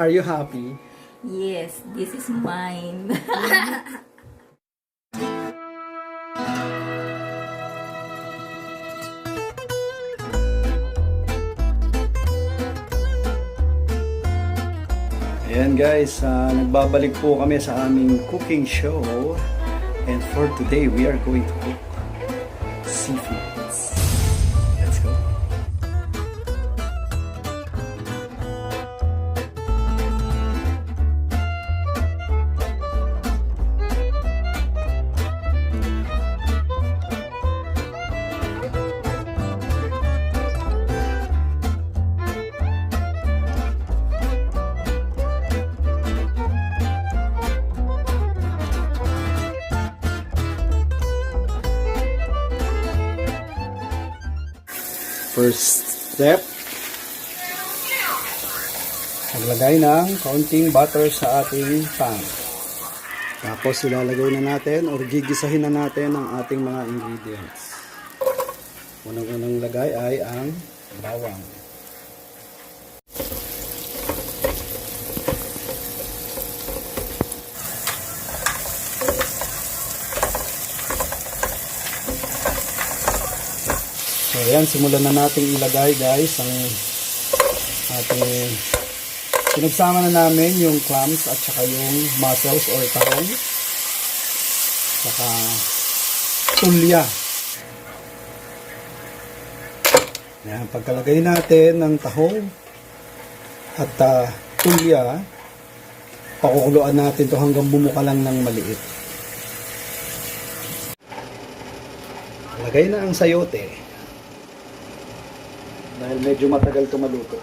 Are you happy? Yes, this is mine. Ayan guys, nagbabalik po kami sa aming cooking show. And for today, we are going to cook seafoods. Let's go. First step, maglagay ng kaunting butter sa ating pan. Tapos ilalagay na natin or gigisahin na natin ang ating mga ingredients. Unang-unang lagay ay ang bawang. So ayan, simulan na nating ilagay guys ang ating pinagsama na namin yung clams at saka yung mussels or tahong saka tulya. Ayan, pagkalagay natin ng tahong at tulya, pakukuluan natin to hanggang bumuka lang ng maliit. Lagay na ang sayote. Dahil medyo matagal ito maluto.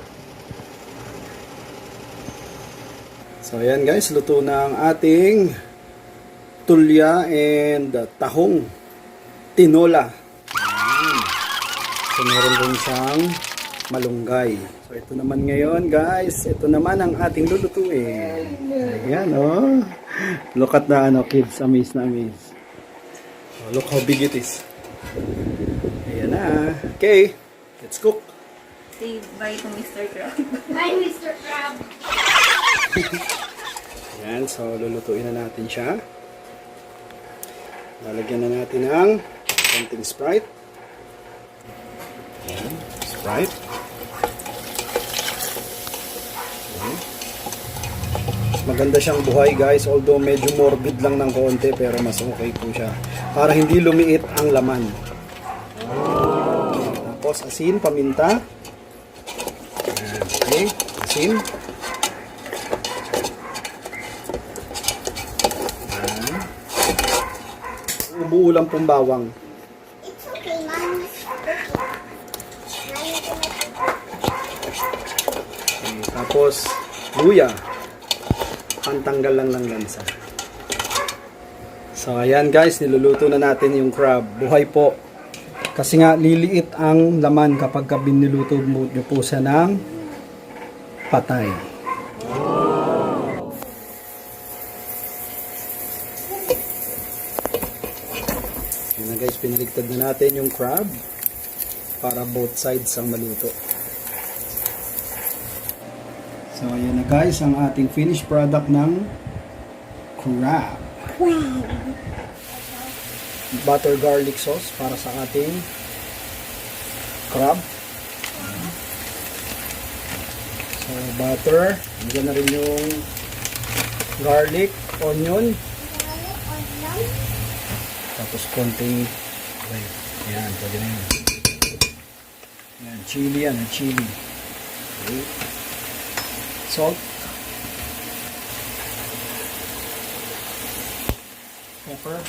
So ayan guys, luto na ang ating tulya and tahong tinola. Ayan. So meron din siyang malunggay. So ito naman ngayon guys, ito naman ang ating lulutuin. Ayan oh. Look at the kids, amazed na amazed. Oh, look how big it is. Ayan na. Okay, let's cook. Say bye to Mr. Crab. Bye, Mr. Crab. Ayan, so lulutuin na natin siya. Lalagyan na natin ng konting Sprite. Ayan, Sprite. Ayan. Maganda siyang buhay guys, although medyo morbid lang ng konti pero mas okay po siya. Para hindi lumiit ang laman. Tapos asin, paminta. Okay, asin. Ubuo lang pong bawang. It's okay, Mom. Okay, tapos luya. Pantanggal lang ng lansa. So ayan guys, niluluto na natin yung crab. Buhay po. Kasi nga liliit ang laman kapag biniluto mo po siya ng patay. Ayan na guys, pinaligtad na natin yung crab para both sides ang maluto. So ayan na guys, ang ating finished product ng crab. Butter garlic sauce para sa ating crab. So butter, nandiyan na rin yung garlic, onion, tapos konting ayan, pwede na yun. Ayan, chili yan, chili. Okay. Salt, pepper,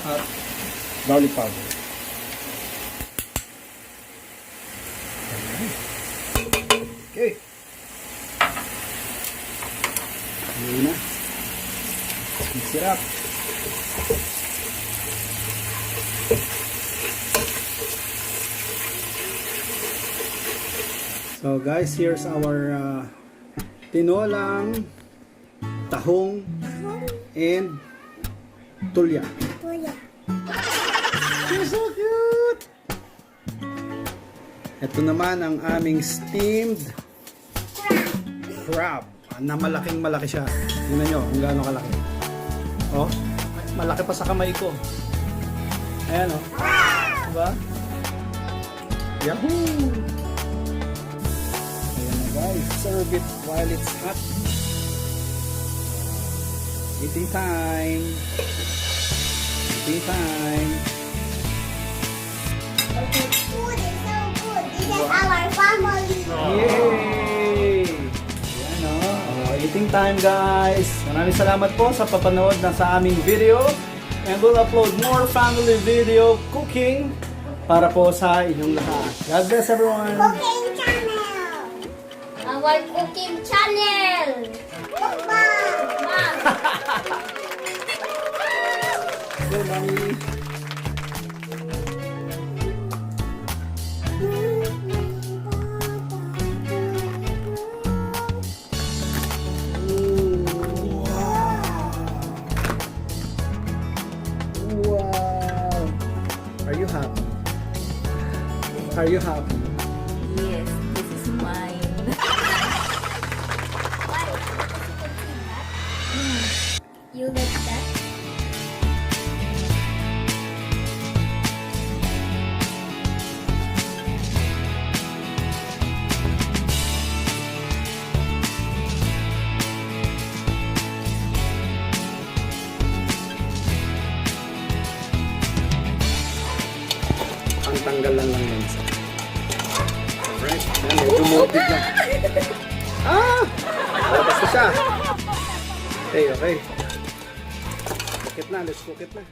at garlic powder. Okay. Ayan na. Mix it up. So guys, here's our tinolang tahong and tulya. Tulya. You're so cute! Ito naman ang aming steamed crab. Na malaking malaki siya. Tingnan nyo kung gaano kalaki. Oh, malaki pa sa kamay ko. Ayan oh. Diba? Yahoo! Ayan na guys. Serve it while it's hot. Eating time. Eating time. Okay, food is so good. This is our family. Yay! Ayan oh. Eating time guys. Maraming salamat po sa papanood na sa aming video. And we'll upload more family video cooking para po sa inyong lahat. God bless everyone. Cooking channel. Our cooking channel. Mom. Go, mommy. Wow. Are you happy? Are you happy? Yes, this is mine. Why? Because you can see that. You like that? Ang tanggal lang ng lansa. Alright. Yan, medyo morbid na. Labas na siya. Okay, okay. Cook it na. Let's cook it na.